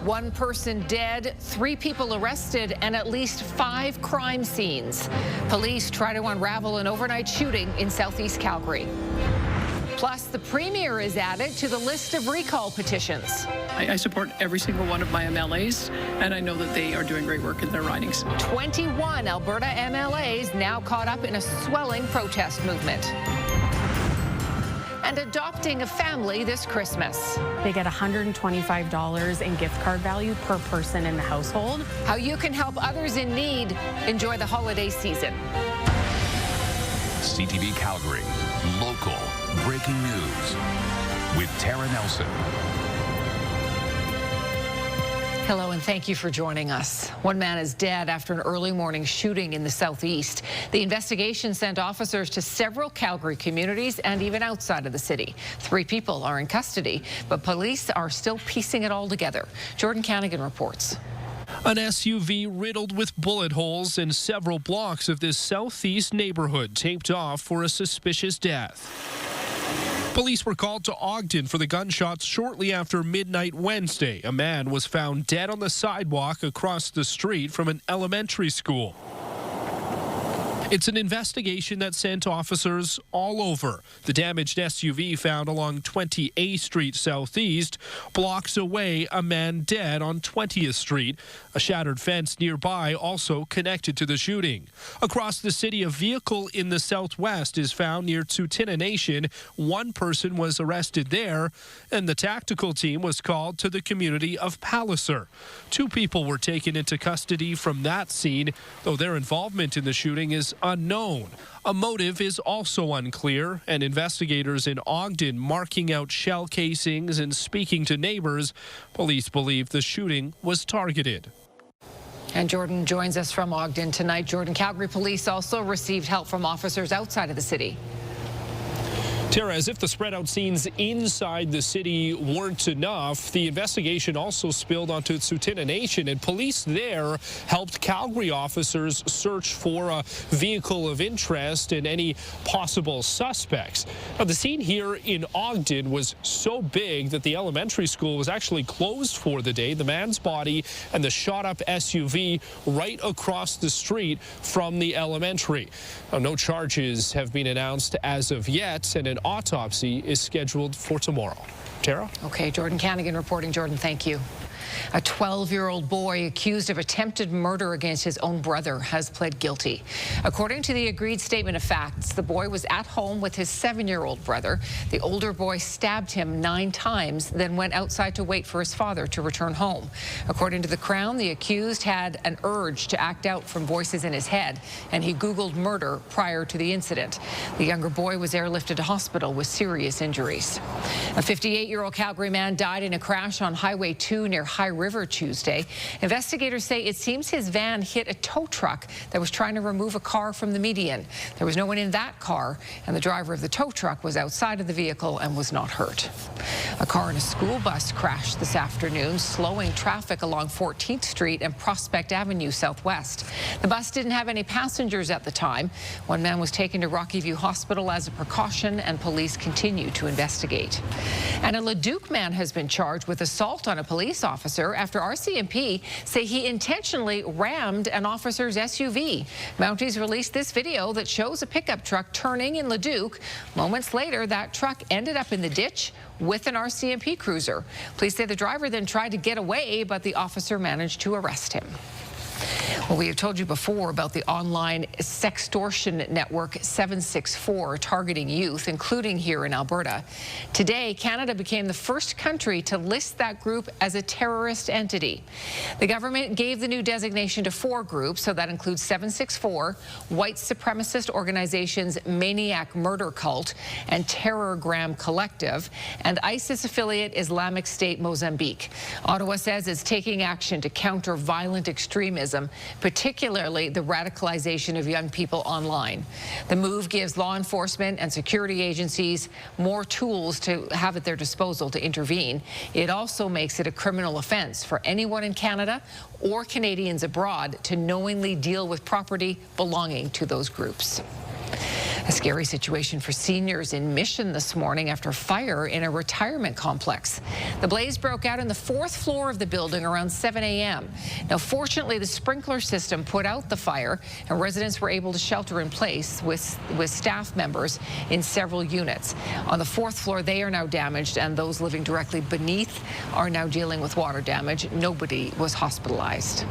One person dead, 3 people arrested, and at least 5 crime scenes. Police try to unravel an overnight shooting in southeast Calgary. Plus, the Premier is added to the list of recall petitions. I support every single one of my MLAs, and I know that they are doing great work in their ridings. 21 Alberta MLAs now caught up in a swelling protest movement. And adopting a family this Christmas. They get $125 in gift card value per person in the household. How you can help others in need enjoy the holiday season. CTV Calgary, local breaking news with Tara Nelson. Hello and thank you for joining us. One man is dead after an early morning shooting in the southeast. The investigation sent officers to several Calgary communities and even outside of the city. 3 people are in custody, but police are still piecing it all together. Jordan Canigan reports. An SUV riddled with bullet holes in several blocks of this southeast neighborhood taped off for a suspicious death. Police were called to Ogden for the gunshots shortly after midnight Wednesday. A man was found dead on the sidewalk across the street from an elementary school. It's an investigation that sent officers all over. The damaged SUV found along 20A Street Southeast, blocks away, a man dead on 20th Street. A shattered fence nearby also connected to the shooting. Across the city, a vehicle in the southwest is found near Nation. 1 person was arrested there, and the tactical team was called to the community of Palliser. 2 people were taken into custody from that scene, though their involvement in the shooting is unknown. A motive is also unclear, and investigators in Ogden marking out shell casings and speaking to neighbors. Police believe the shooting was targeted. And Jordan joins us from Ogden tonight. Jordan, Calgary police also received help from officers outside of the city. Tara, as if the spread out scenes inside the city weren't enough, the investigation also spilled onto Nation, and police there helped Calgary officers search for a vehicle of interest and any possible suspects. Now, the scene here in Ogden was so big that the elementary school was actually closed for the day. The man's body and the shot-up SUV right across the street from the elementary. Now, no charges have been announced as of yet, and an autopsy is scheduled for tomorrow. Tara? Okay, Jordan Canigan reporting. Jordan, thank you. A 12-year-old boy accused of attempted murder against his own brother has pled guilty. According to the agreed statement of facts, the boy was at home with his 7-year-old brother. The older boy stabbed him 9 times, then went outside to wait for his father to return home. According to the Crown, the accused had an urge to act out from voices in his head, and he Googled murder prior to the incident. The younger boy was airlifted to hospital with serious injuries. A 58-year-old Calgary man died in a crash on Highway 2 near High River Tuesday. Investigators say it seems his van hit a tow truck that was trying to remove a car from the median. There was no one in that car, and the driver of the tow truck was outside of the vehicle and was not hurt. A car and a school bus crashed this afternoon, slowing traffic along 14th Street and Prospect Avenue Southwest. The bus didn't have any passengers at the time. One man was taken to Rocky View Hospital as a precaution, and police continue to investigate. And a Leduc man has been charged with assault on a police officer after RCMP say he intentionally rammed an officer's SUV. Mounties released this video that shows a pickup truck turning in Leduc. Moments later, that truck ended up in the ditch with an RCMP cruiser. Police say the driver then tried to get away, but the officer managed to arrest him. Well, we have told you before about the online sextortion network 764 targeting youth, including here in Alberta. Today, Canada became the first country to list that group as a terrorist entity. The government gave the new designation to 4 groups, so that includes 764, white supremacist organizations Maniac Murder Cult and Terrorgram Collective, and ISIS affiliate Islamic State Mozambique. Ottawa says it's taking action to counter violent extremism, particularly the radicalization of young people online. The move gives law enforcement and security agencies more tools to have at their disposal to intervene. It also makes it a criminal offense for anyone in Canada or Canadians abroad to knowingly deal with property belonging to those groups. A scary situation for seniors in Mission this morning after fire in a retirement complex. The blaze broke out in the 4th floor of the building around 7 a.m. Now, fortunately, the sprinkler system put out the fire, and residents were able to shelter in place with staff members in several units. On the 4th floor, they are now damaged, and those living directly beneath are now dealing with water damage. Nobody was hospitalized.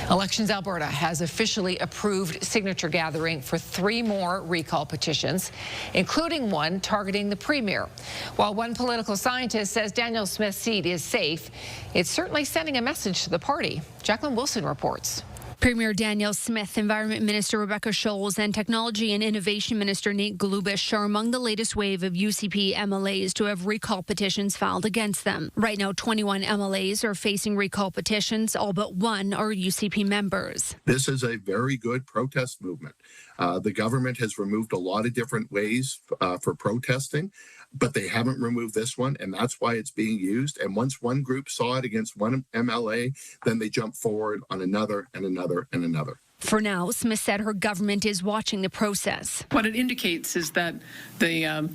Elections Alberta has officially approved signature gathering for 3 more recall petitions, including one targeting the Premier. While one political scientist says Danielle Smith's seat is safe, it's certainly sending a message to the party. Jacqueline Wilson reports. Premier Danielle Smith, Environment Minister Rebecca Scholes, and Technology and Innovation Minister Nate Glubish are among the latest wave of UCP MLAs to have recall petitions filed against them. Right now, 21 MLAs are facing recall petitions. All but one are UCP members. This is a very good protest movement. The government has removed a lot of different ways for protesting, but they haven't removed this one, and that's why it's being used. And once one group saw it against one MLA, then they jump forward on another and another and another. For now, Smith said her government is watching the process. What it indicates is that the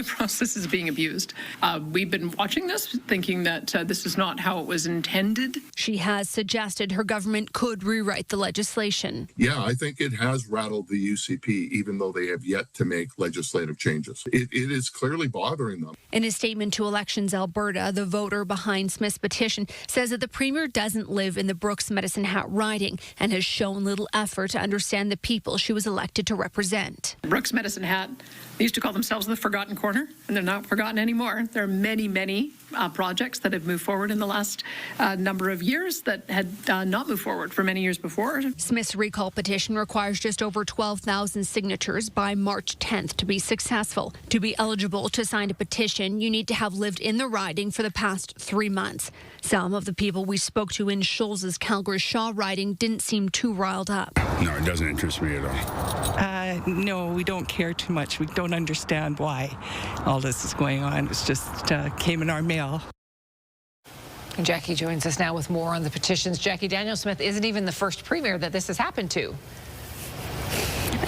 process is being abused. We've been watching this, thinking that this is not how it was intended. She has suggested her government could rewrite the legislation. Yeah, I think it has rattled the UCP, even though they have yet to make legislative changes. It is clearly bothering them. In a statement to Elections Alberta, the voter behind Smith's petition says that the Premier doesn't live in the Brooks Medicine Hat riding and has shown little effort to understand the people she was elected to represent. Brooks Medicine Hat, they used to call themselves the Forgotten Corner, and they're not forgotten anymore. There are many, many projects that have moved forward in the last number of years that had not moved forward for many years before. Smith's recall petition requires just over 12,000 signatures by March 10th to be successful. To be eligible to sign a petition, you need to have lived in the riding for the past 3 months. Some of the people we spoke to in Scholes' Calgary Shaw riding didn't seem too riled up. No, it doesn't interest me at all. No, we don't care too much. We don't understand why all this is going on. It's just came in our mail. And Jackie joins us now with more on the petitions. Jackie, Danielle Smith isn't even the first Premier that this has happened to.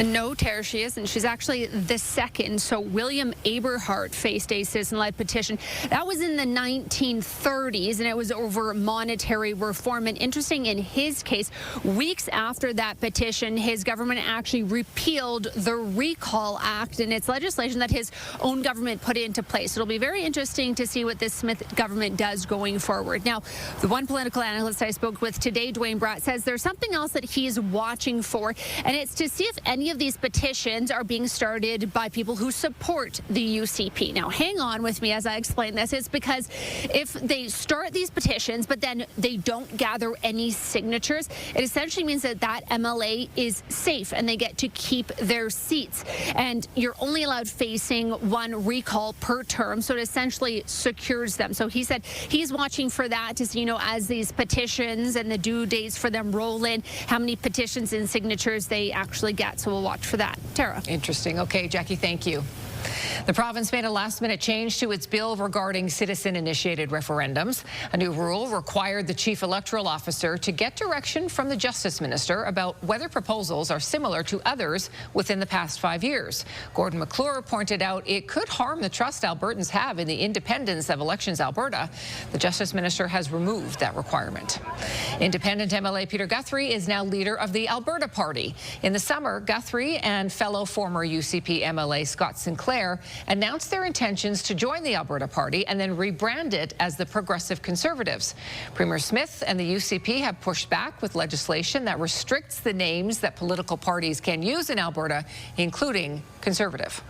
No, Tara, she isn't. She's actually the second. So William Aberhart faced a citizen-led petition. That was in the 1930s, and it was over monetary reform. And interesting, in his case, weeks after that petition, his government actually repealed the Recall Act, and it's legislation that his own government put into place. It'll be very interesting to see what this Smith government does going forward. Now, the one political analyst I spoke with today, Dwayne Bratt, says there's something else that he's watching for, and it's to see if any of these petitions are being started by people who support the UCP. Now, hang on with me as I explain this. It's because if they start these petitions, but then they don't gather any signatures, it essentially means that that MLA is safe and they get to keep their seats. And you're only allowed facing one recall per term, so it essentially secures them. So he said he's watching for that to see, as these petitions and the due dates for them roll in, how many petitions and signatures they actually get. So we'll watch for that. Tara. Interesting. Okay, Jackie, thank you. The province made a last-minute change to its bill regarding citizen-initiated referendums. A new rule required the chief electoral officer to get direction from the justice minister about whether proposals are similar to others within the past 5 years. Gordon McClure pointed out it could harm the trust Albertans have in the independence of Elections Alberta. The justice minister has removed that requirement. Independent MLA Peter Guthrie is now leader of the Alberta Party. In the summer, Guthrie and fellow former UCP MLA Scott Sinclair announced their intentions to join the Alberta Party and then rebrand it as the Progressive Conservatives. Premier Smith and the UCP have pushed back with legislation that restricts the names that political parties can use in Alberta, including Conservative.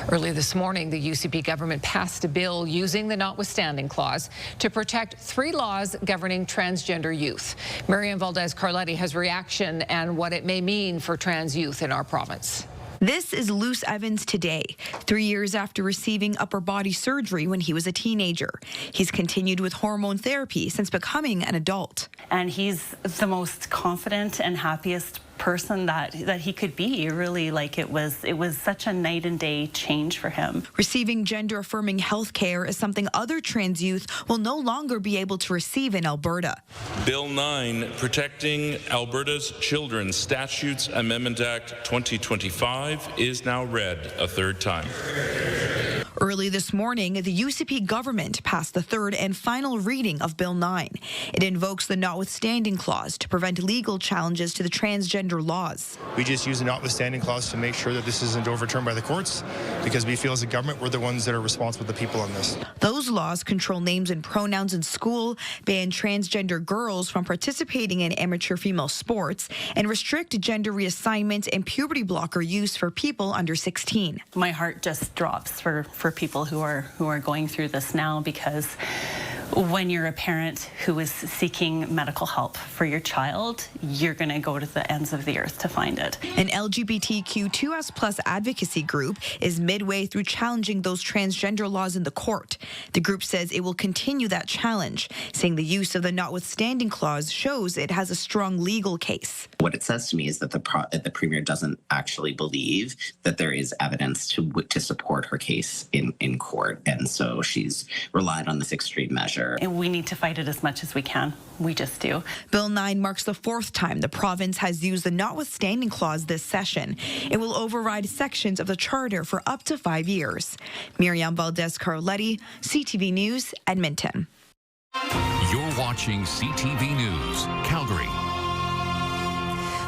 Early this morning, the UCP government passed a bill using the notwithstanding clause to protect 3 laws governing transgender youth. Miriam Valdez-Carletti has reaction and what it may mean for trans youth in our province. This is Luce Evans today, 3 years after receiving upper body surgery when he was a teenager. He's continued with hormone therapy since becoming an adult. And he's the most confident and happiest person that he could be. Really, like it was such a night and day change for him. Receiving gender-affirming health care is something other trans youth will no longer be able to receive in Alberta. Bill 9, Protecting Alberta's Children Statutes Amendment Act 2025 is now read a third time. Early this morning, the UCP government passed the third and final reading of Bill 9. It invokes the notwithstanding clause to prevent legal challenges to the transgender laws. We just use the notwithstanding clause to make sure that this isn't overturned by the courts, because we feel as a government we're the ones that are responsible for the people on this. Those laws control names and pronouns in school, ban transgender girls from participating in amateur female sports, and restrict gender reassignment and puberty blocker use for people under 16. My heart just drops for people who are going through this now, because when you're a parent who is seeking medical help for your child, you're going to go to the ends of the earth to find it. An LGBTQ2S+ advocacy group is midway through challenging those transgender laws in the court. The group says it will continue that challenge, saying the use of the notwithstanding clause shows it has a strong legal case. What it says to me is that the Premier doesn't actually believe that there is evidence to support her case in court, and so she's relied on this extreme measure. And we need to fight it as much as we can. We just do. Bill 9 marks the fourth time the province has used the notwithstanding clause this session. It will override sections of the charter for up to 5 years. Miriam Valdez-Carletti, CTV News, Edmonton. You're watching CTV News, Calgary.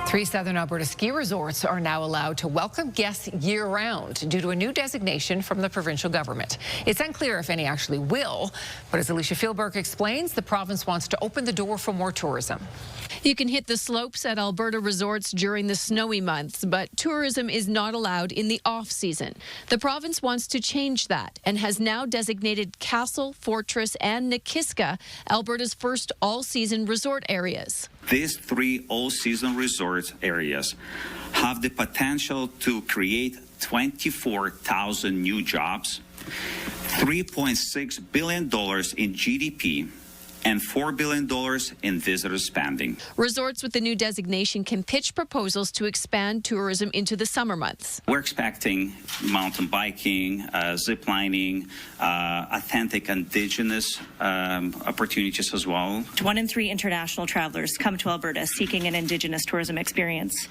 3 southern Alberta ski resorts are now allowed to welcome guests year-round due to a new designation from the provincial government. It's unclear if any actually will, but as Alicia Fieldberg explains, the province wants to open the door for more tourism. You can hit the slopes at Alberta resorts during the snowy months, but tourism is not allowed in the off-season. The province wants to change that and has now designated Castle, Fortress, and Nikiska Alberta's first all-season resort areas. These 3 all-season resort areas have the potential to create 24,000 new jobs, $3.6 billion in GDP, and $4 billion in visitor spending. Resorts with the new designation can pitch proposals to expand tourism into the summer months. We're expecting mountain biking, zip lining, authentic Indigenous opportunities as well. 1 in 3 international travelers come to Alberta seeking an Indigenous tourism experience.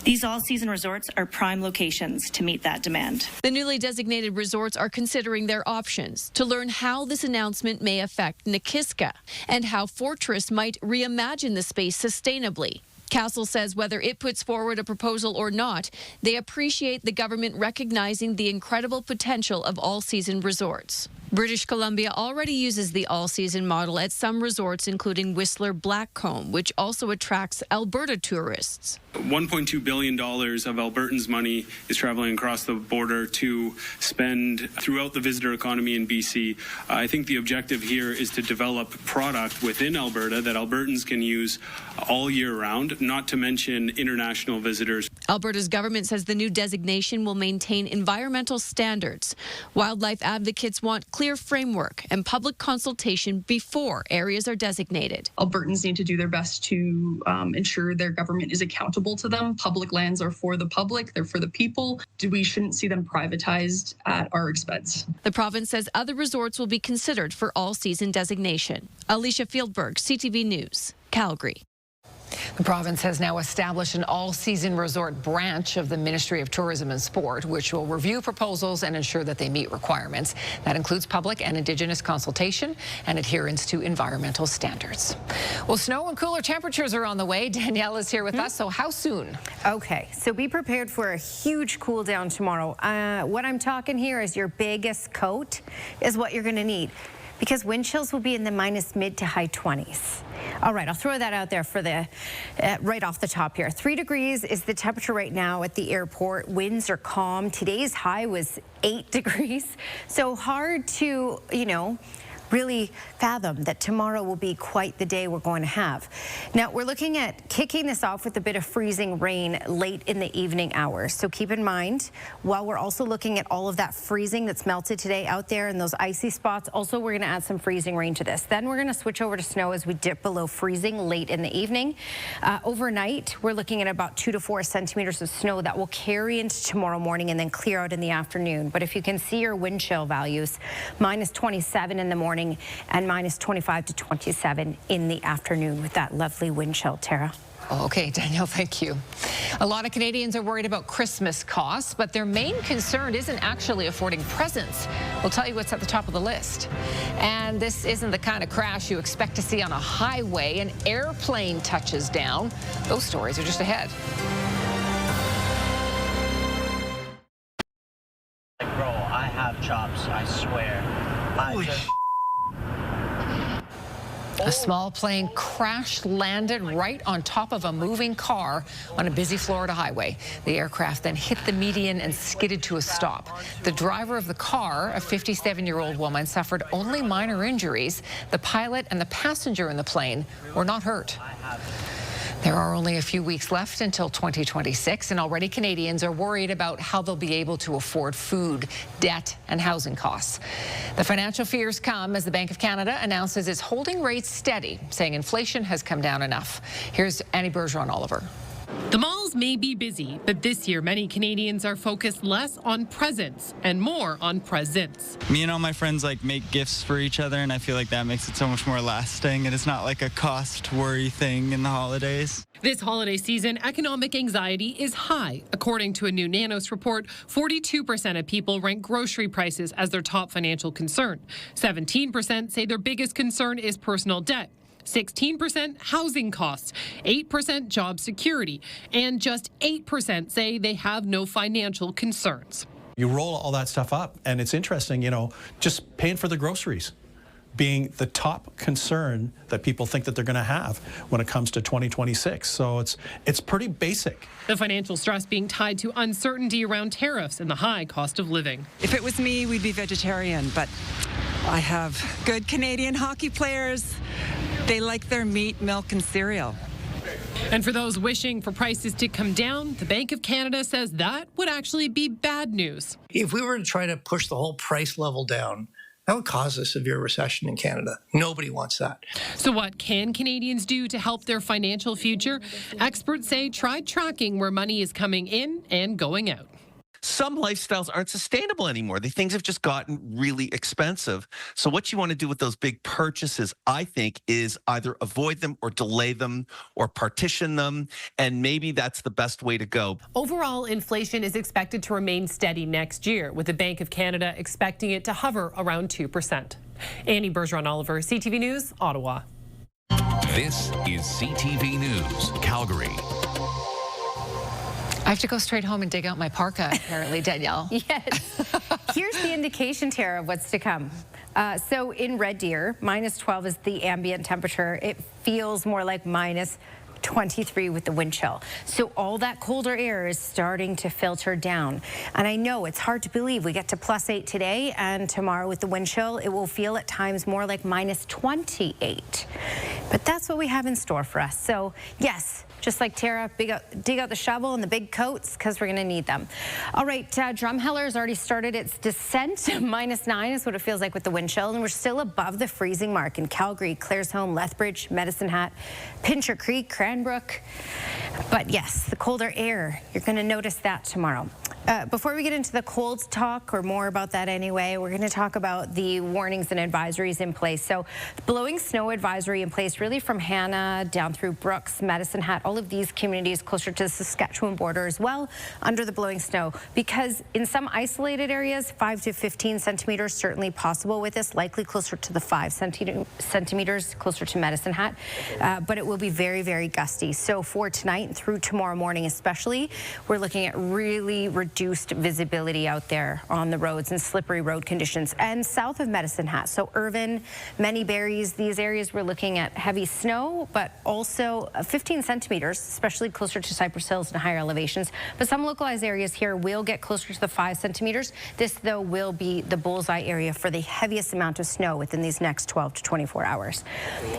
These all-season resorts are prime locations to meet that demand. The newly designated resorts are considering their options to learn how this announcement may affect Nikiska and how Fortress might reimagine the space sustainably. Castle says whether it puts forward a proposal or not, they appreciate the government recognizing the incredible potential of all-season resorts. British Columbia already uses the all-season model at some resorts, including Whistler Blackcomb, which also attracts Alberta tourists. $1.2 billion of Albertans' money is traveling across the border to spend throughout the visitor economy in BC. I think the objective here is to develop product within Alberta that Albertans can use all year round, not to mention international visitors. Alberta's government says the new designation will maintain environmental standards. Wildlife advocates want clear framework and public consultation before areas are designated. Albertans need to do their best to ensure their government is accountable to them. Public lands are for the public, they're for the people. We shouldn't see them privatized at our expense. The province says other resorts will be considered for all-season designation. Alicia Fieldberg, CTV News, Calgary. The province has now established an all-season resort branch of the Ministry of Tourism and Sport, which will review proposals and ensure that they meet requirements. That includes public and Indigenous consultation and adherence to environmental standards. Well, snow and cooler temperatures are on the way. Danielle is here with us, so how soon? Okay, so be prepared for a huge cool down tomorrow. What I'm talking here is your biggest coat is what you're going to need, because wind chills will be in the mid to high 20s. All right, I'll throw that out there for the right off the top here. 3 degrees is the temperature right now at the airport. Winds are calm. Today's high was 8 degrees. So hard to, really fathom that tomorrow will be quite the day we're going to have. Now, we're looking at kicking this off with a bit of freezing rain late in the evening hours. So keep in mind, while we're also looking at all of that freezing that's melted today out there and those icy spots, also we're going to add some freezing rain to this. Then we're going to switch over to snow as we dip below freezing late in the evening. Overnight, we're looking at about 2 to 4 centimeters of snow that will carry into tomorrow morning and then clear out in the afternoon. But if you can see your wind chill values, minus 27 in the morning and minus 25 to 27 in the afternoon with that lovely wind chill, Tara. Okay, Danielle, thank you. A lot of Canadians are worried about Christmas costs, but their main concern isn't actually affording presents. We'll tell you what's at the top of the list. And this isn't the kind of crash you expect to see on a highway. An airplane touches down. Those stories are just ahead. Bro, I have chops, I swear. A small plane crash landed right on top of a moving car on a busy Florida highway. The aircraft then hit the median and skidded to a stop. The driver of the car, a 57-year-old woman, suffered only minor injuries. The pilot and the passenger in the plane were not hurt. There are only a few weeks left until 2026, and already Canadians are worried about how they'll be able to afford food, debt, and housing costs. The financial fears come as the Bank of Canada announces it's holding rates steady, saying inflation has come down enough. Here's Annie Bergeron-Oliver. The malls may be busy, but this year many Canadians are focused less on presents and more on presents. Me and all my friends make gifts for each other, and I feel like that makes it so much more lasting, and it's not like a cost worry thing in the holidays. This holiday season, economic anxiety is high. According to a new Nanos report, 42% of people rank grocery prices as their top financial concern. 17% say their biggest concern is personal debt. 16% housing costs, 8% job security, and just 8% say they have no financial concerns. You roll all that stuff up, and it's interesting, just paying for the groceries being the top concern that people think that they're going to have when it comes to 2026. So it's pretty basic. The financial stress being tied to uncertainty around tariffs and the high cost of living. If it was me, we'd be vegetarian, but I have good Canadian hockey players. They like their meat, milk, and cereal. And for those wishing for prices to come down, the Bank of Canada says that would actually be bad news. If we were to try to push the whole price level down, that would cause a severe recession in Canada. Nobody wants that. So what can Canadians do to help their financial future? Experts say try tracking where money is coming in and going out. Some lifestyles aren't sustainable anymore. Things have just gotten really expensive. So what you want to do with those big purchases, I think, is either avoid them or delay them or partition them. And maybe that's the best way to go. Overall, inflation is expected to remain steady next year, with the Bank of Canada expecting it to hover around 2%. Annie Bergeron-Oliver, CTV News, Ottawa. This is CTV News, Calgary. I have to go straight home and dig out my parka, apparently, Danielle. Yes. Here's the indication, Tara, of what's to come. So in Red Deer, minus 12 is the ambient temperature. It feels more like minus 23 with the wind chill. So all that colder air is starting to filter down. And I know it's hard to believe we get to +8 today, and tomorrow with the wind chill, it will feel at times more like minus 28. But that's what we have in store for us. So yes, just like Tara, dig out the shovel and the big coats, because we're going to need them. All right, Drumheller has already started its descent. -9 is what it feels like with the wind chill, and we're still above the freezing mark in Calgary, Claresholm, Lethbridge, Medicine Hat, Pincher Creek, Cranbrook. But yes, the colder air, you're going to notice that tomorrow. Before we get into the cold talk, or more about that anyway, we're going to talk about the warnings and advisories in place. So the blowing snow advisory in place really from Hanna down through Brooks, Medicine Hat, all of these communities closer to the Saskatchewan border as well under the blowing snow, because in some isolated areas 5 to 15 centimeters certainly possible with this, likely closer to the 5 centimeters closer to Medicine Hat, but it will be very, very gusty. So for tonight and through tomorrow morning especially, we're looking at really reduced visibility out there on the roads and slippery road conditions. And south of Medicine Hat, so Irvine, Many Berries, these areas we're looking at heavy snow, but also 15 centimeters centimeters, especially closer to Cypress Hills and higher elevations. But some localized areas here will get closer to the 5 centimeters. This, though, will be the bullseye area for the heaviest amount of snow within these next 12 to 24 hours.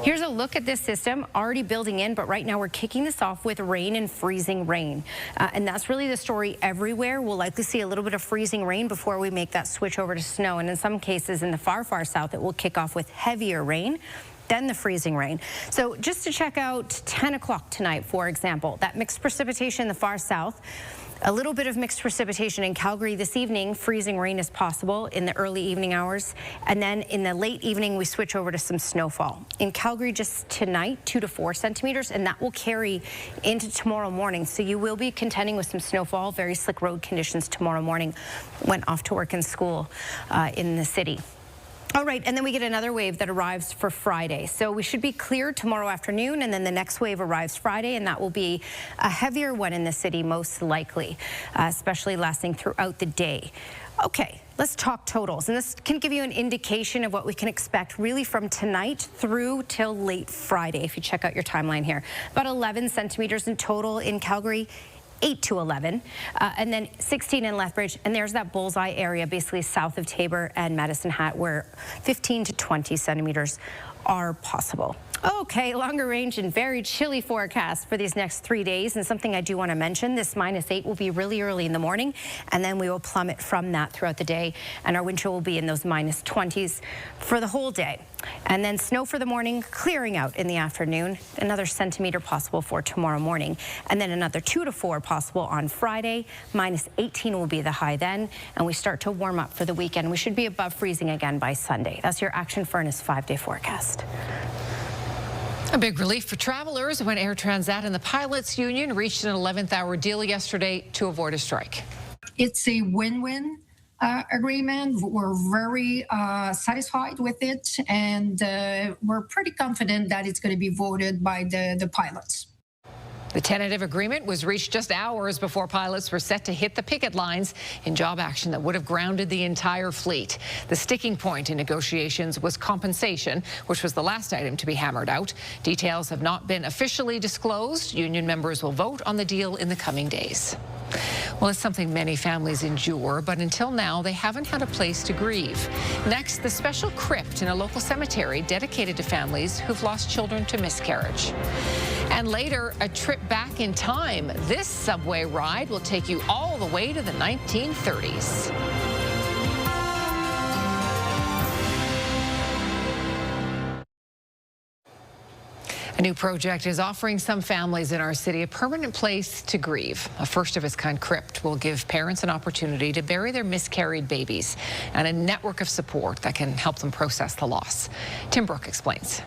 Here's a look at this system already building in, but right now we're kicking this off with rain and freezing rain. And that's really the story everywhere. We'll likely see a little bit of freezing rain before we make that switch over to snow. And in some cases in the far, far south, it will kick off with heavier rain, then the freezing rain. So just to check out 10 o'clock tonight, for example, that mixed precipitation in the far south, a little bit of mixed precipitation in Calgary this evening. Freezing rain is possible in the early evening hours. And then in the late evening, we switch over to some snowfall. In Calgary just tonight, 2 to 4 centimeters, and that will carry into tomorrow morning. So you will be contending with some snowfall, very slick road conditions tomorrow morning when off to work and school in the city. All right, and then we get another wave that arrives for Friday. So we should be clear tomorrow afternoon, and then the next wave arrives Friday, and that will be a heavier one in the city, most likely, especially lasting throughout the day. Okay, let's talk totals, and this can give you an indication of what we can expect really from tonight through till late Friday, if you check out your timeline here. About 11 centimeters in total in Calgary. 8 to 11, and then 16 in Lethbridge, and there's that bullseye area basically south of Taber and Medicine Hat where 15 to 20 centimeters are possible. Okay, longer range and very chilly forecast for these next 3 days. And something I do want to mention, this -8 will be really early in the morning, and then we will plummet from that throughout the day. And our wind chill will be in those -20s for the whole day. And then snow for the morning, clearing out in the afternoon. Another centimeter possible for tomorrow morning. And then another 2 to 4 possible on Friday. -18 will be the high then. And we start to warm up for the weekend. We should be above freezing again by Sunday. That's your Action Furnace 5-day forecast. A big relief for travelers when Air Transat and the pilots union reached an 11th hour deal yesterday to avoid a strike. It's a win-win agreement. We're very satisfied with it, and we're pretty confident that it's going to be voted by the pilots. The tentative agreement was reached just hours before pilots were set to hit the picket lines in job action that would have grounded the entire fleet. The sticking point in negotiations was compensation, which was the last item to be hammered out. Details have not been officially disclosed. Union members will vote on the deal in the coming days. Well, it's something many families endure, but until now, they haven't had a place to grieve. Next, the special crypt in a local cemetery dedicated to families who've lost children to miscarriage. And later, a trip back in time. This subway ride will take you all the way to the 1930s. A new project is offering some families in our city a permanent place to grieve. A first-of-its-kind crypt will give parents an opportunity to bury their miscarried babies and a network of support that can help them process the loss. Tim Brooke explains.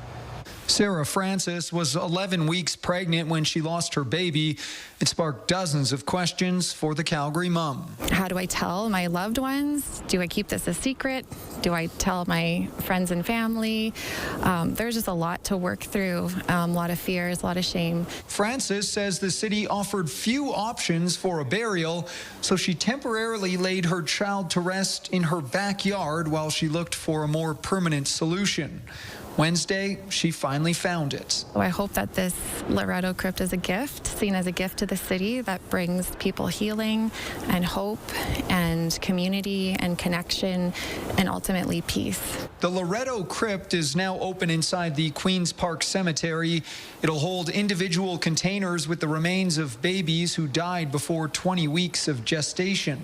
Sarah Francis was 11 weeks pregnant when she lost her baby. It sparked dozens of questions for the Calgary mom. How do I tell my loved ones? Do I keep this a secret? Do I tell my friends and family? There's just a lot to work through, a lot of fears, a lot of shame. Francis says the city offered few options for a burial, so she temporarily laid her child to rest in her backyard while she looked for a more permanent solution. Wednesday, she finally found it. I hope that this Loretto crypt is a gift, seen as a gift to the city that brings people healing and hope and community and connection and ultimately peace. The Loretto crypt is now open inside the Queen's Park Cemetery. It'll hold individual containers with the remains of babies who died before 20 weeks of gestation.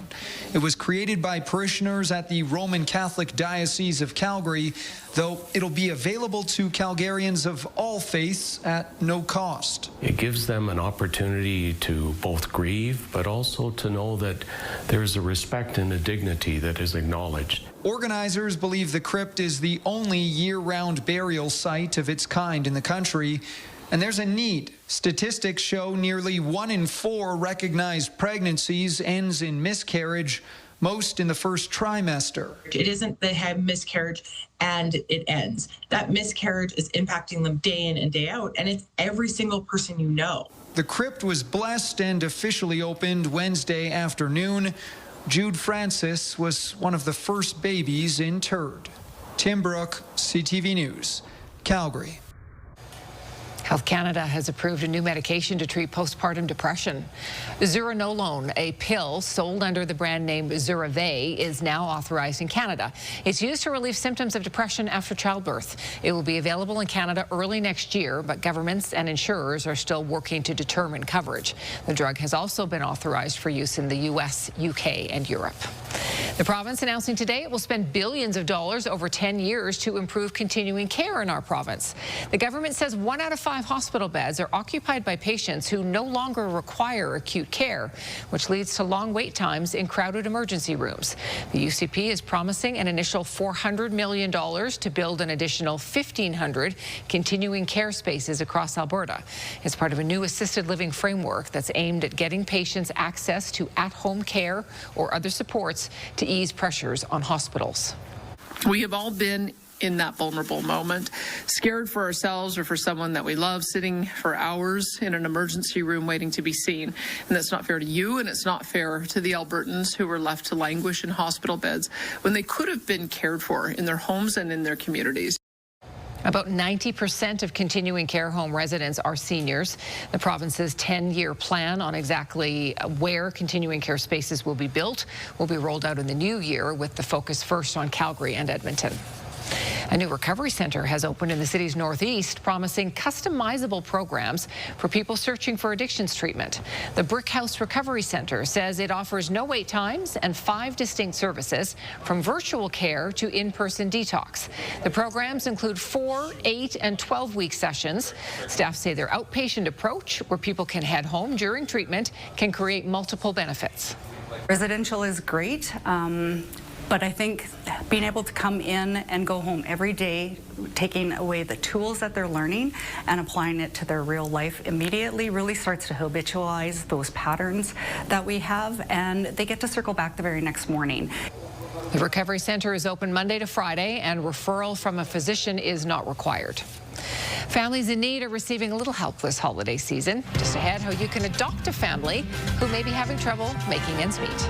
It was created by parishioners at the Roman Catholic Diocese of Calgary, though it'll be available to Calgarians of all faiths at no cost. It gives them an opportunity to both grieve, but also to know that there's a respect and a dignity that is acknowledged. Organizers believe the crypt is the only year-round burial site of its kind in the country, and there's a need. Statistics show nearly 1 in 4 recognized pregnancies ends in miscarriage, most in the first trimester. It isn't they have miscarriage and it ends. That miscarriage is impacting them day in and day out, and it's every single person you know. The crypt was blessed and officially opened Wednesday afternoon. Jude Francis was one of the first babies interred. Tim Brooke, CTV News, Calgary. Health Canada has approved a new medication to treat postpartum depression. Zuranolone, a pill sold under the brand name Zurave, is now authorized in Canada. It's used to relieve symptoms of depression after childbirth. It will be available in Canada early next year, but governments and insurers are still working to determine coverage. The drug has also been authorized for use in the U.S., UK, and Europe. The province announcing today it will spend billions of dollars over 10 years to improve continuing care in our province. The government says 1 out of 5 hospital beds are occupied by patients who no longer require acute care, which leads to long wait times in crowded emergency rooms. The UCP is promising an initial $400 million to build an additional 1,500 continuing care spaces across Alberta. It's part of a new assisted living framework that's aimed at getting patients access to at-home care or other supports to ease pressures on hospitals. We have all been in that vulnerable moment, scared for ourselves or for someone that we love, sitting for hours in an emergency room waiting to be seen. And that's not fair to you, and it's not fair to the Albertans who were left to languish in hospital beds when they could have been cared for in their homes and in their communities. About 90% of continuing care home residents are seniors. The province's 10-year plan on exactly where continuing care spaces will be built will be rolled out in the new year, with the focus first on Calgary and Edmonton. A new recovery centre has opened in the city's northeast, promising customizable programs for people searching for addictions treatment. The Brick House Recovery Centre says it offers no wait times and 5 distinct services, from virtual care to in-person detox. The programs include 4, 8, and 12-week sessions. Staff say their outpatient approach, where people can head home during treatment, can create multiple benefits. Residential is great. But I think being able to come in and go home every day, taking away the tools that they're learning and applying it to their real life immediately, really starts to habitualize those patterns that we have, and they get to circle back the very next morning. The recovery centre is open Monday to Friday, and referral from a physician is not required. Families in need are receiving a little help this holiday season. Just ahead, how you can adopt a family who may be having trouble making ends meet.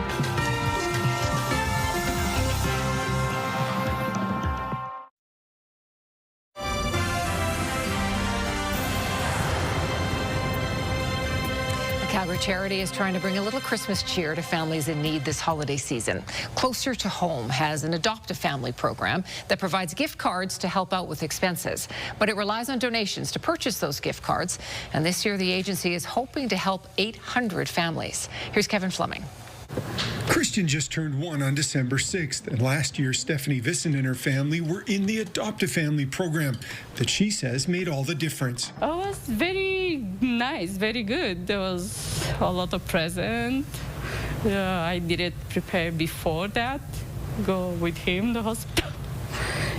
Calgary Charity is trying to bring a little Christmas cheer to families in need this holiday season. Closer to Home has an Adopt a Family program that provides gift cards to help out with expenses, but it relies on donations to purchase those gift cards. And this year, the agency is hoping to help 800 families. Here's Kevin Fleming. Christian just turned 1 on December 6th, and last year Stephanie Visson and her family were in the Adopt a Family program that she says made all the difference. It was very nice, very good. There was a lot of present. I didn't prepare before that, go with him to the hospital.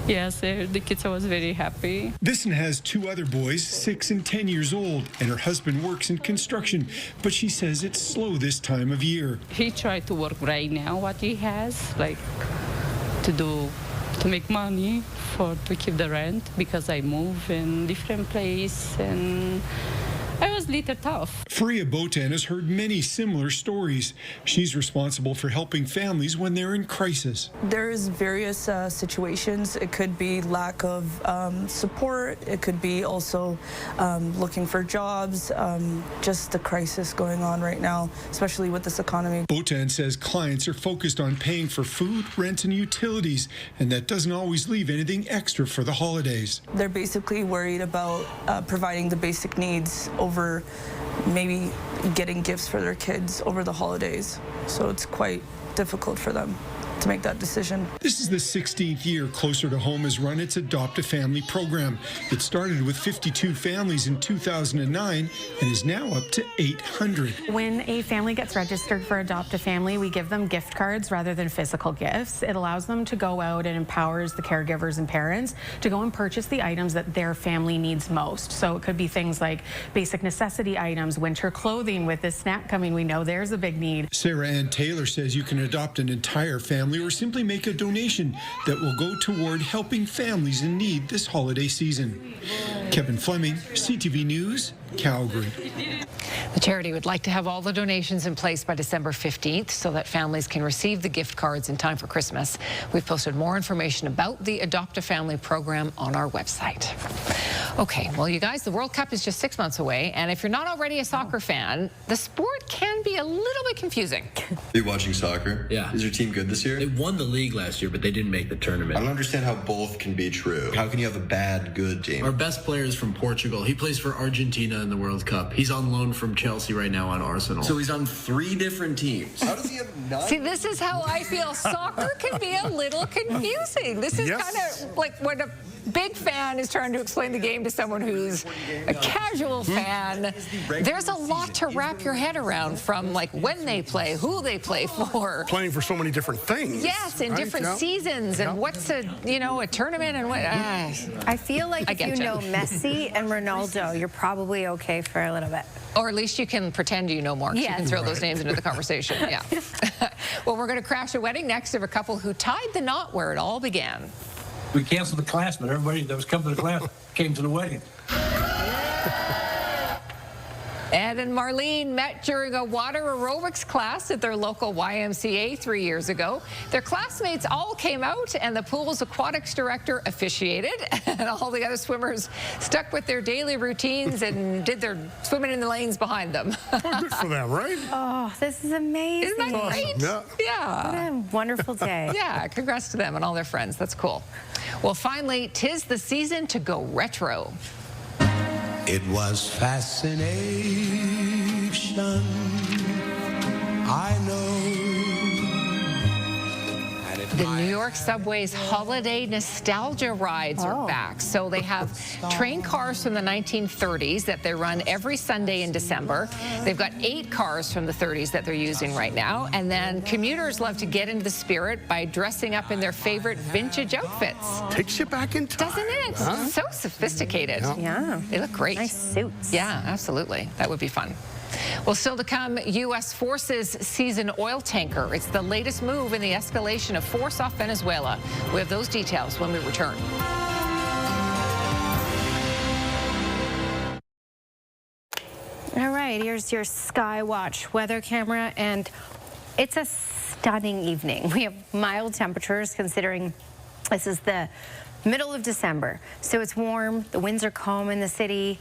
Yes, the kids was very happy. Visson has 2 other boys, 6 and 10 years old, and her husband works in construction, but she says it's slow this time of year. He tried to work right now what he has, like to make money to keep the rent, because I move in different place and I was a little tough. Freya Botan has heard many similar stories. She's responsible for helping families when they're in crisis. There's various situations. It could be lack of support. It could be also looking for jobs. Just the crisis going on right now, especially with this economy. Botan says clients are focused on paying for food, rent, and utilities, and that doesn't always leave anything extra for the holidays. They're basically worried about providing the basic needs over maybe getting gifts for their kids over the holidays. So it's quite difficult for them to make that decision. This is the 16th year Closer to Home has run its Adopt a Family program. It started with 52 families in 2009 and is now up to 800. When a family gets registered for Adopt a Family, we give them gift cards rather than physical gifts. It allows them to go out and empowers the caregivers and parents to go and purchase the items that their family needs most. So it could be things like basic necessity items, winter clothing. With this snap coming, we know there's a big need. Sarah Ann Taylor says you can adopt an entire family or simply make a donation that will go toward helping families in need this holiday season. Kevin Fleming, CTV News, Calgary. The charity would like to have all the donations in place by December 15th so that families can receive the gift cards in time for Christmas. We've posted more information about the Adopt a Family program on our website. Okay, well, you guys, the World Cup is just 6 months away, and if you're not already a soccer fan, the sport can be a little bit confusing. Are you watching soccer? Yeah. Is your team good this year? They won the league last year, but they didn't make the tournament. I don't understand how both can be true. How can you have a bad, good team? Our best player is from Portugal. He plays for Argentina in the World Cup. He's on loan from Chelsea right now on Arsenal. So he's on 3 different teams. How does he have 9? See, this is how I feel. Soccer can be a little confusing. This is kind of like when a big fan is trying to explain the game to someone who's a casual fan. There's a lot to wrap your head around, from like when they play, who they play for. Playing for so many different things. Yes, in different seasons, and what's a tournament and what. I feel like if you know Messi and Ronaldo, you're probably okay for a little bit. Or at least you can pretend you know more. Yes. You can throw those names into the conversation. Yeah. Well, we're going to crash a wedding next of a couple who tied the knot where it all began. We canceled the class, but everybody that was coming to the class came to the wedding. Ed and Marlene met during a water aerobics class at their local YMCA 3 years ago. Their classmates all came out, and the pool's aquatics director officiated, and all the other swimmers stuck with their daily routines and did their swimming in the lanes behind them. Oh, good for them, right? Oh, this is amazing. Isn't that great? Yeah. Yeah. What a wonderful day. Yeah, congrats to them and all their friends. That's cool. Well, finally, 'tis the season to go retro. It was fascination, I know. The New York Subway's holiday nostalgia rides are back. So they have train cars from the 1930s that they run every Sunday in December. They've got 8 cars from the 30s that they're using right now. And then commuters love to get into the spirit by dressing up in their favorite vintage outfits. Takes you back in time. Doesn't it? Huh? So sophisticated. Yeah. They look great. Nice suits. Yeah, absolutely. That would be fun. Well, still to come, U.S. forces seize an oil tanker. It's the latest move in the escalation of force off Venezuela. We have those details when we return. All right, here's your Skywatch weather camera, and it's a stunning evening. We have mild temperatures considering this is the middle of December. So it's warm, the winds are calm in the city.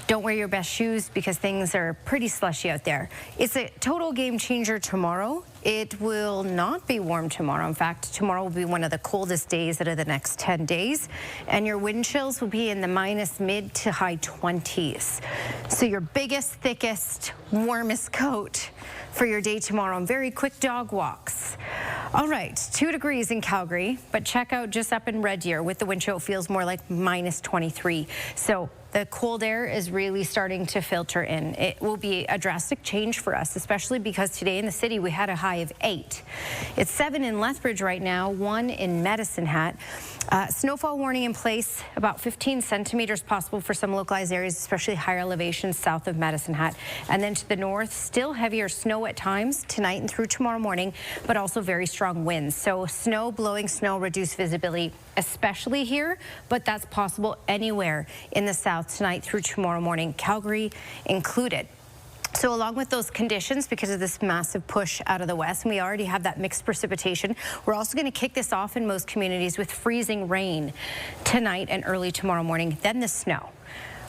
Don't wear your best shoes because things are pretty slushy out there. It's a total game changer tomorrow. It will not be warm tomorrow. In fact, tomorrow will be one of the coldest days out of the next 10 days. And your wind chills will be in the minus mid to high 20s. So your biggest, thickest, warmest coat for your day tomorrow, and very quick dog walks. All right, 2 degrees in Calgary, but check out just up in Red Deer with the wind chill, it feels more like minus 23. So the cold air is really starting to filter in. It will be a drastic change for us, especially because today in the city we had a high of 8. It's 7 in Lethbridge right now, 1 in Medicine Hat. Snowfall warning in place, about 15 centimeters possible for some localized areas, especially higher elevations south of Medicine Hat. And then to the north, still heavier snow at times tonight and through tomorrow morning, but also very strong winds. So snow, blowing snow, reduced visibility, especially here, but that's possible anywhere in the south tonight through tomorrow morning, Calgary included. So along with those conditions, because of this massive push out of the west, and we already have that mixed precipitation, we're also going to kick this off in most communities with freezing rain tonight and early tomorrow morning, then the snow.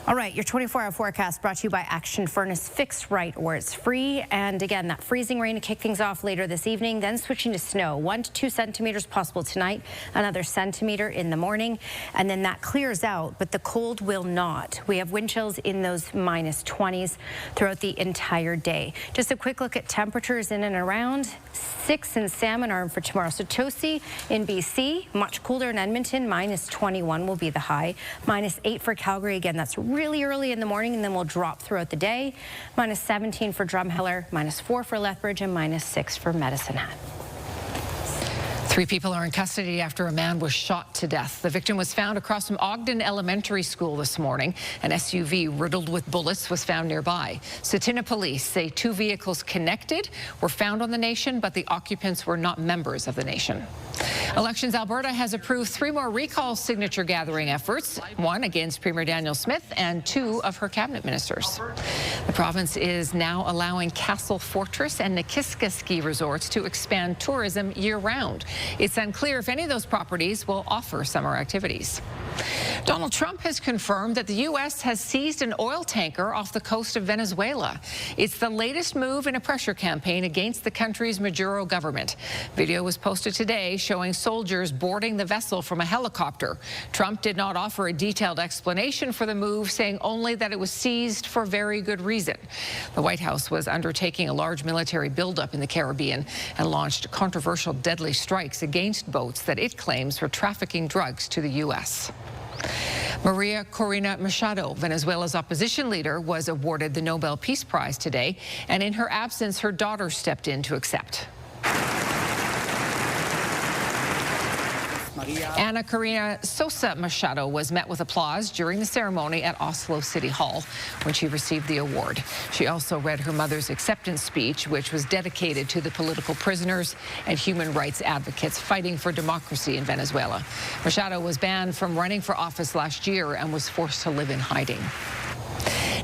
All right, your 24-hour forecast brought to you by Action Furnace Fixed Right, where it's free. And again, that freezing rain to kick things off later this evening, then switching to snow. 1 to 2 centimeters possible tonight, another centimeter in the morning, and then that clears out, but the cold will not. We have wind chills in those minus 20s throughout the entire day. Just a quick look at temperatures in and around. 6 in Salmon Arm for tomorrow. So Tosi in BC, much cooler in Edmonton, minus 21 will be the high. Minus 8 for Calgary. Again, that's really early in the morning, and then we'll drop throughout the day. Minus 17 for Drumheller, minus 4 for Lethbridge, and minus 6 for Medicine Hat. 3 people are in custody after a man was shot to death. The victim was found across from Ogden Elementary School this morning. An SUV riddled with bullets was found nearby. Cetina police say 2 vehicles connected were found on the nation, but the occupants were not members of the nation. Elections Alberta has approved 3 more recall signature gathering efforts, 1 against Premier Daniel Smith and 2 of her cabinet ministers. The province is now allowing Castle Fortress and Nakiska ski resorts to expand tourism year-round. It's unclear if any of those properties will offer summer activities. Donald Trump has confirmed that the U.S. has seized an oil tanker off the coast of Venezuela. It's the latest move in a pressure campaign against the country's Maduro government. Video was posted today showing soldiers boarding the vessel from a helicopter. Trump did not offer a detailed explanation for the move, saying only that it was seized for very good reason. The White House was undertaking a large military buildup in the Caribbean and launched controversial deadly strikes against boats that it claims were trafficking drugs to the U.S. Maria Corina Machado, Venezuela's opposition leader, was awarded the Nobel Peace Prize today, and in her absence, her daughter stepped in to accept. Ana Karina Sosa Machado was met with applause during the ceremony at Oslo City Hall when she received the award. She also read her mother's acceptance speech, which was dedicated to the political prisoners and human rights advocates fighting for democracy in Venezuela. Machado was banned from running for office last year and was forced to live in hiding.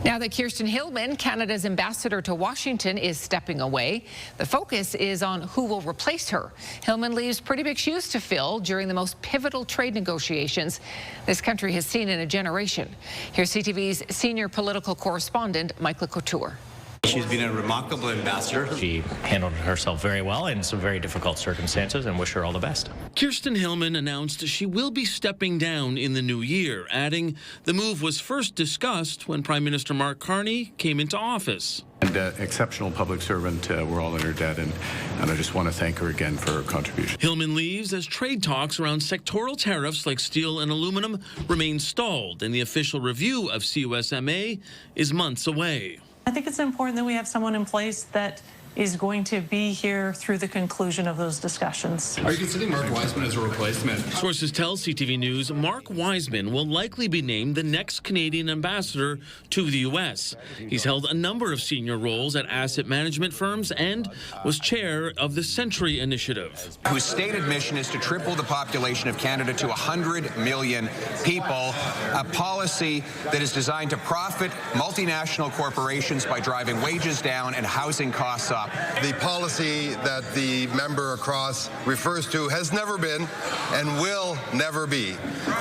Now that Kirsten Hillman, Canada's ambassador to Washington, is stepping away, the focus is on who will replace her. Hillman leaves pretty big shoes to fill during the most pivotal trade negotiations this country has seen in a generation. Here's CTV's senior political correspondent, Michael Couture. She's been a remarkable ambassador. She handled herself very well in some very difficult circumstances, and wish her all the best. Kirsten Hillman announced she will be stepping down in the new year, adding the move was first discussed when Prime Minister Mark Carney came into office. And exceptional public servant, we're all in her debt, and I just want to thank her again for her contribution. Hillman leaves as trade talks around sectoral tariffs like steel and aluminum remain stalled, and the official review of CUSMA is months away. I think it's important that we have someone in place that is going to be here through the conclusion of those discussions. Are you considering Mark Wiseman as a replacement? Sources tell CTV News Mark Wiseman will likely be named the next Canadian ambassador to the U.S. He's held a number of senior roles at asset management firms and was chair of the Century Initiative, whose stated mission is to triple the population of Canada to 100 million people, a policy that is designed to profit multinational corporations by driving wages down and housing costs up. The policy that the member across refers to has never been and will never be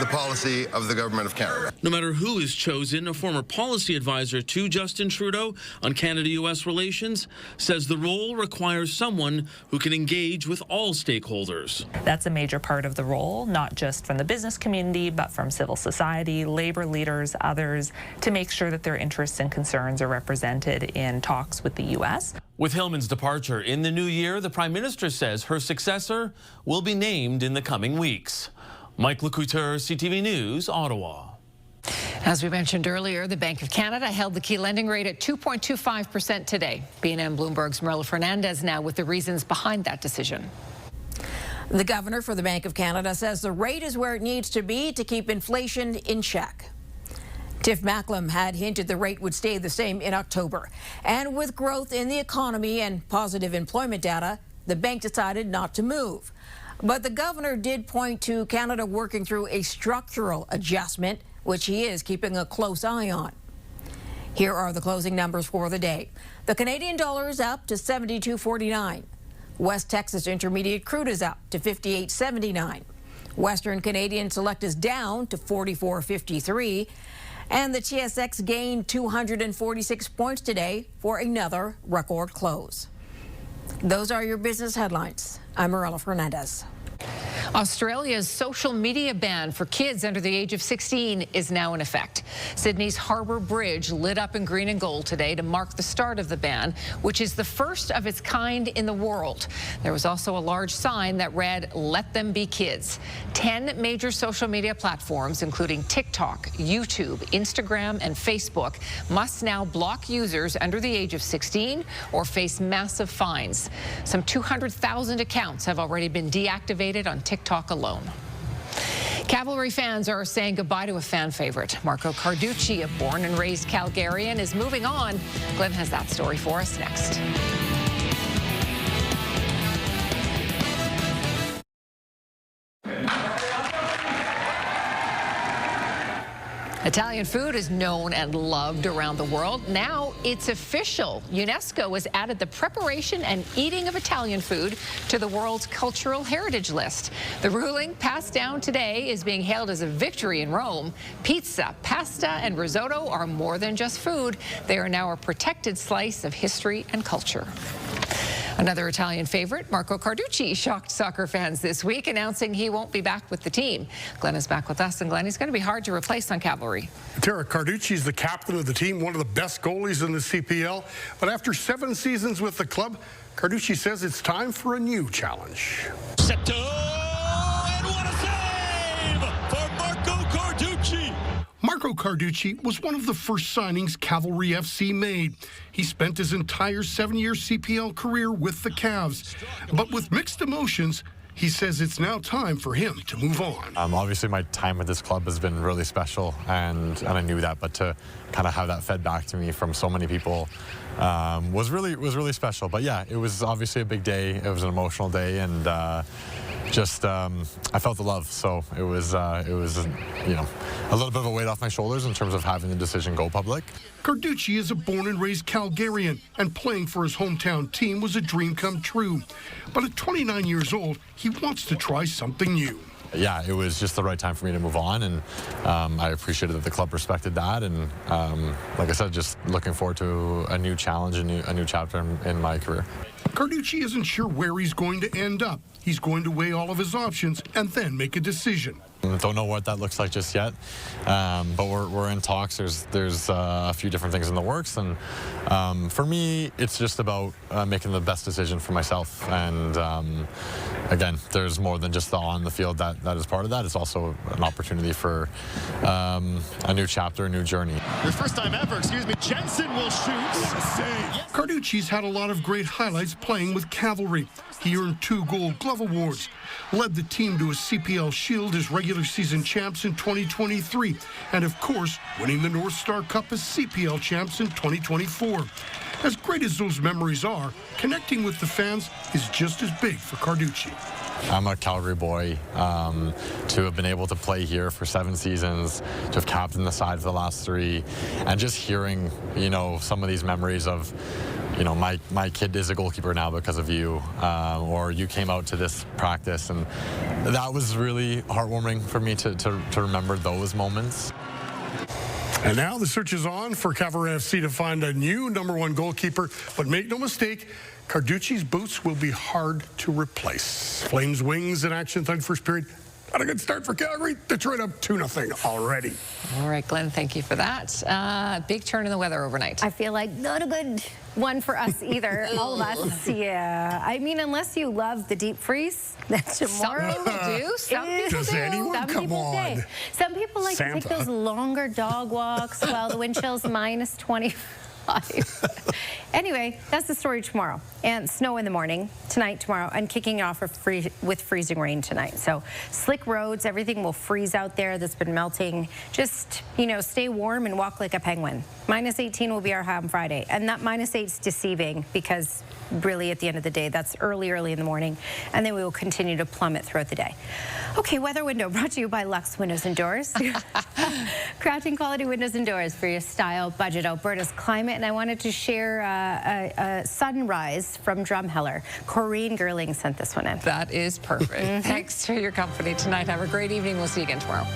the policy of the Government of Canada. No matter who is chosen, a former policy advisor to Justin Trudeau on Canada-U.S. relations says the role requires someone who can engage with all stakeholders. That's a major part of the role, not just from the business community, but from civil society, labor leaders, others, to make sure that their interests and concerns are represented in talks with the U.S. With Hillman's departure in the new year, the Prime Minister says her successor will be named in the coming weeks. Mike Couture, CTV News, Ottawa. As we mentioned earlier, the Bank of Canada held the key lending rate at 2.25% today. BNN Bloomberg's Marilla Fernandez now with the reasons behind that decision. The governor for the Bank of Canada says the rate is where it needs to be to keep inflation in check. Tiff Macklem had hinted the rate would stay the same in October. And with growth in the economy and positive employment data, the bank decided not to move. But the governor did point to Canada working through a structural adjustment, which he is keeping a close eye on. Here are the closing numbers for the day. The Canadian dollar is up to 72.49. West Texas Intermediate crude is up to 58.79. Western Canadian Select is down to 44.53. And the TSX gained 246 points today for another record close. Those are your business headlines. I'm Marilla Fernandez. Australia's social media ban for kids under the age of 16 is now in effect. Sydney's Harbour Bridge lit up in green and gold today to mark the start of the ban, which is the first of its kind in the world. There was also a large sign that read, "Let them be kids." 10 major social media platforms, including TikTok, YouTube, Instagram, and Facebook, must now block users under the age of 16 or face massive fines. Some 200,000 accounts have already been deactivated on TikTok alone. Cavalry fans are saying goodbye to a fan favorite. Marco Carducci, a born and raised Calgarian, is moving on. Glenn has that story for us next. Italian food is known and loved around the world. Now it's official. UNESCO has added the preparation and eating of Italian food to the world's cultural heritage list. The ruling, passed down today, is being hailed as a victory in Rome. Pizza, pasta, and risotto are more than just food. They are now a protected slice of history and culture. Another Italian favorite, Marco Carducci, shocked soccer fans this week, announcing he won't be back with the team. Glenn is back with us, and Glenn, he's going to be hard to replace on Cavalry. Tara, Carducci is the captain of the team, one of the best goalies in the CPL. But after 7 seasons with the club, Carducci says it's time for a new challenge. Set and what a save for Marco Carducci! Marco Carducci was one of the first signings Cavalry FC made. He spent his entire 7-year CPL career with the Cavs. But with mixed emotions, he says it's now time for him to move on. Obviously, my time with this club has been really special, and I knew that. But to kind of have that fed back to me from so many people was really special. But yeah, it was obviously a big day. It was an emotional day, and I felt the love. So it was you know, a little bit of a weight off my shoulders in terms of having the decision go public. Carducci is a born and raised Calgarian, and playing for his hometown team was a dream come true. But at 29 years old, he wants to try something new. Yeah, it was just the right time for me to move on, and I appreciated that the club respected that. And like I said, just looking forward to a new challenge, a new chapter in my career. Carducci isn't sure where he's going to end up. He's going to weigh all of his options and then make a decision. Don't know what that looks like just yet, but we're in talks. There's a few different things in the works, and for me, it's just about making the best decision for myself. And again, there's more than just the on the field that is part of that. It's also an opportunity for a new chapter, a new journey. Your first time ever, Jensen will shoot. Save. Carducci's had a lot of great highlights playing with Cavalry. He earned 2 Gold Glove Awards, led the team to a CPL Shield as regular season champs in 2023, and of course, winning the North Star Cup as CPL champs in 2024. As great as those memories are, connecting with the fans is just as big for Carducci. I'm a Calgary boy. To have been able to play here for 7 seasons, to have captained the side for the last 3, and just hearing, you know, some of these memories of, you know, my kid is a goalkeeper now because of you, or you came out to this practice, and that was really heartwarming for me to remember those moments. And now the search is on for Cavalry FC to find a new #1 goalkeeper, but make no mistake, Carducci's boots will be hard to replace. Flames wings in action third first period. Not a good start for Calgary. Detroit up 2-0 already. All right, Glenn, thank you for that. Big turn in the weather overnight. I feel like not a good one for us either, all of us. Yeah, I mean, unless you love the deep freeze, that's tomorrow. Some people do. Some people Does do. anyone? Some Come people on. do. Some people like to take those longer dog walks while the wind chill's -25. Anyway, that's the story tomorrow. And snow in the morning, tonight, tomorrow, and kicking off with freezing rain tonight. So slick roads, everything will freeze out there that's been melting. Just, you know, stay warm and walk like a penguin. -18 will be our high on Friday. And that -8's deceiving because really at the end of the day, that's early in the morning. And then we will continue to plummet throughout the day. Okay, weather window brought to you by Lux Windows and Doors. Crafting quality windows and doors for your style, budget, Alberta's climate. And I wanted to share a sunrise from Drumheller. Corrine Gerling sent this one in. That is perfect. Thanks for your company tonight. Have a great evening. We'll see you again tomorrow.